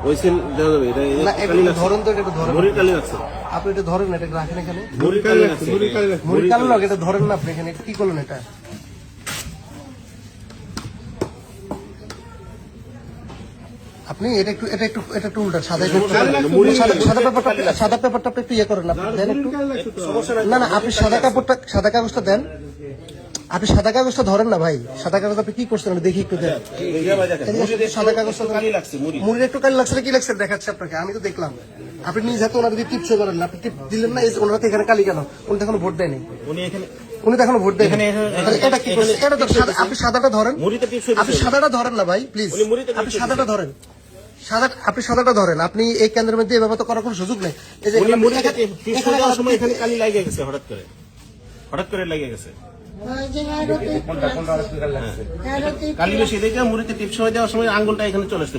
ওই সিল দেওয়া যাবে এটা না, কালি একটু ধরেন তো, একটু ধরেন। মুড়ির কালি লাগছে আপনি এটা ধরেন না, এটা রাখেন এখানে। মুড়ির কালি লাগছে মুড়ি কালো লাগে, এটা ধরেন না আপনি এখানে। এটা কি করলেন এটা? আপনি এটা একটু উল্টা, সাদা সাদা পেপারটা আপনি একটু ইয়ে করেন, আপনি দেন একটু। না না, আপনি সাদা কাগজটা দেন। আপনি সাদা কাগজটা ধরেন না ভাই, সাদা কাগজ আপনি কি করছেন দেখি একটু দেন। সাদা কাগজটা মুড়ির একটু কালি লাগছে, কি লাগছে দেখাচ্ছে আপনাকে, আমি তো দেখলাম। আপনি নিজ হাতে ওনার দিয়ে টিপস করেন না, আপনি টিপ দিলেন না, ওনার হাতে এখানে কালি কেন? উনি তো এখনো ভোট দেয়নি, উনি তো এখনো ভোট দেয়নি। এটা কি করছে? এটা তো আপনি সাদাটা ধরেন, আপনি সাদাটা ধরেন না ভাই প্লিজ, আপনি সাদাটা ধরেন। আপনি সাদাটা ধরেন। আপনি এই কেন্দ্রের মধ্যে এভাবে তো করার কোনো সুযোগ নেই। এই যে এখানে কালি লাগে গেছে, হঠাৎ করে লাগে গেছে কালি বেশি দেখে মুড়িতে টিপস হয়ে দেওয়ার সময় আঙ্গুলটা এখানে চলে আসছে।